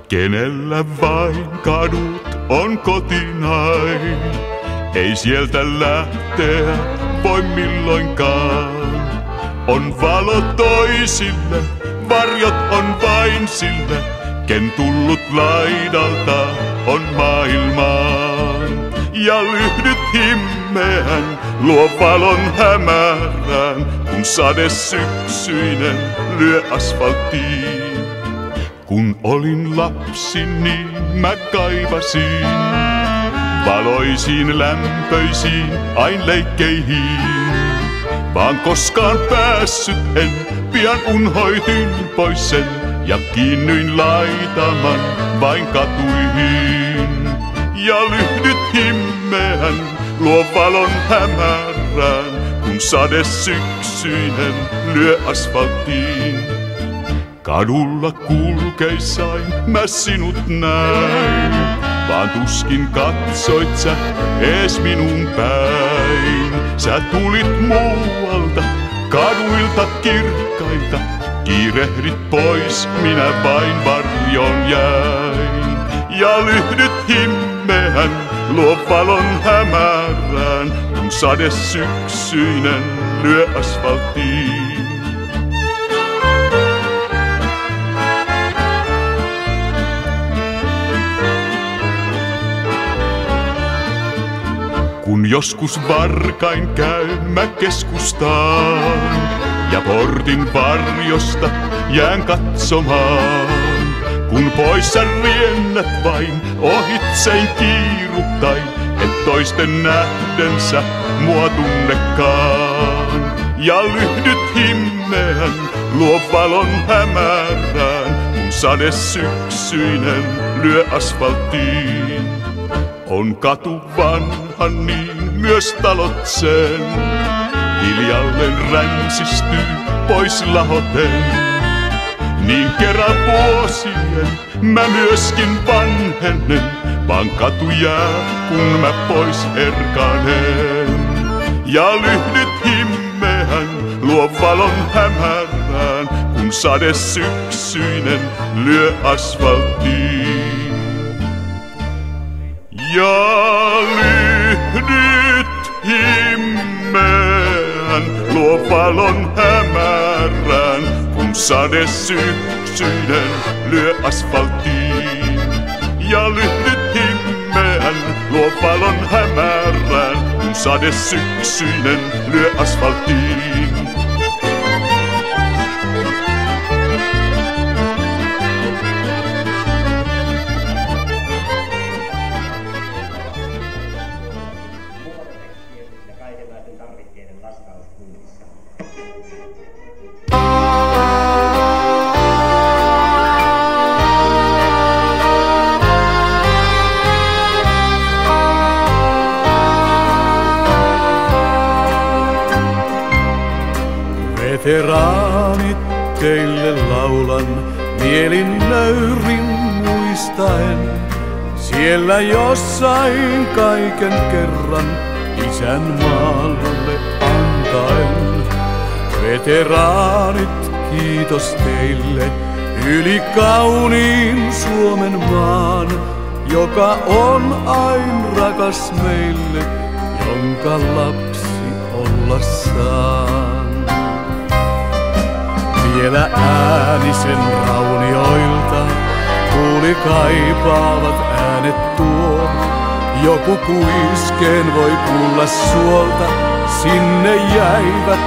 Kenellä vain kadut on kotinain, ei sieltä lähteä voi milloinkaan. On valo toisille, varjot on vain sille, ken tullut laidalta on maailmaan. Ja lyhdyt himmeään luo valon hämärään, kun sade syksyinen lyö asfalttiin. Kun olin lapsi, niin mä kaivasin valoisiin, lämpöisiin, ain leikkeihin. Vaan koskaan päässyt en, pian unhoitin pois sen ja kiinnyin laitaman vain katuihin. Ja lyhdyt himmeään luo valon hämärään, kun sade syksyinen lyö asfalttiin. Kadulla kulkeissain mä sinut näin, vaan tuskin katsoit sä ees minun päin. Sä tulit muualta, kaduilta kirkkailta, kiirehdit pois, minä vain varjoon jäin. Ja lyhdyt himmeään luo valon hämärään, kun sade syksyinen lyö asfalttiin. Kun joskus varkain käymä keskustaan ja portin varjosta jään katsomaan, kun pois sä riennät vain ohitsein kiiruttain, et toisten nähdensä mua tunnekaan. Ja lyhdyt himmeään luo valon hämärään, kun sade syksyinen lyö asfalttiin. On katu vanha, niin myös talot sen hiljalleen ränsistyy pois lahoten. Niin kerran vuosien mä myöskin vanhenen, vaan katu jää, kun mä pois erkanen. Ja lyhdyt himmeään luo valon hämärään, kun sade syksyinen lyö asfalttiin. Ja lyhdyt himmeään luo valon hämärään, kun sade syksyinen lyö asfalttiin. Ja lyhdyt himmeään luo valon hämärään, kun sade syksyinen lyö asfalttiin. Veteraanit, teille laulan mielin nöyrin muistaen. Siellä jossain kaiken kerran isänmaalle antaen. Veteraanit, kiitos teille yli kauniin Suomen maan, joka on ain rakas meille, jonka lapsi olla saan. Vielä äänisen raunioilta kuuli kaipaavat äänet tuo. Joku kuiskeen voi kuulla suolta, sinne jäivät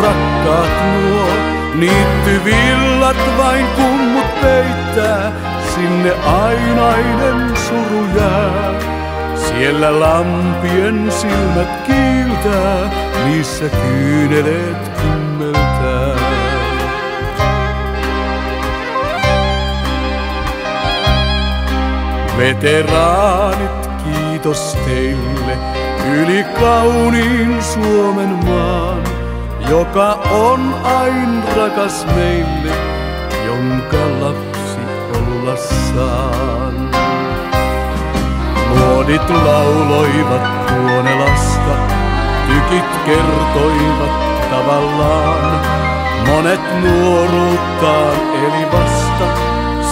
rakkaat nuo. Niittyvillat vain kummut peittää, sinne ainainen suru jää. Siellä lampien silmät kiiltää, niissä kyyneleet kummeltää. Veteraanit, kiitos teille yli kauniin Suomen maan, joka on ain rakas meille, jonka lapsi olla saan. Luodit lauloivat Tuonelasta, tykit kertoivat tavallaan. Monet nuoruuttaan eli vasta,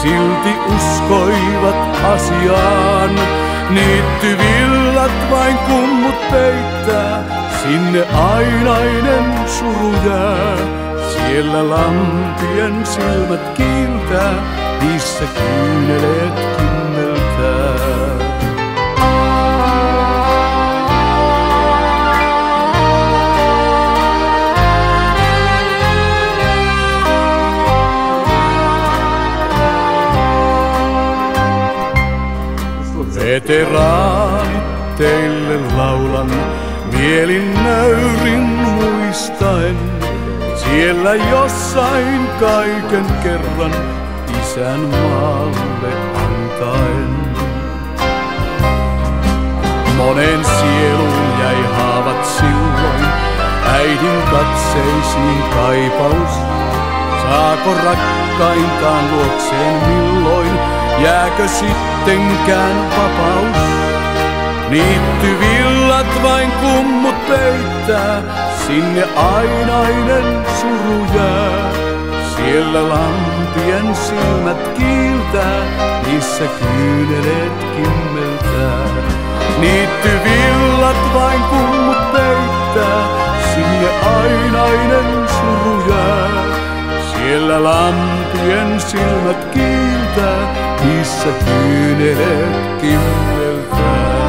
silti uskoivat asiaan. Niittyvillat vain kummut peittää, sinne ainainen suru jää. Siellä lampien silmät kiiltää, niissä kyyneleet kymmeltää. Veteraanit, teille laulan, mielin nöyrin muistaen. Siellä jossain kaiken kerran isänmaalle antaen. Monen sieluun jäi haavat silloin, äidin katseisiin kaipaus. Saako rakkaintaan luokseen milloin, jääkö sittenkään vapaus? Niittyvillat vain kummut peittää, sinne ainainen suru jää. Siellä lampien silmät kiiltää, niissä kyyneleet kimmeltää. Niittyvillat vain kummut peittää, sinne ainainen suru jää. Siellä lampien silmät kiiltää, niissä kyyneleet kimmeltää.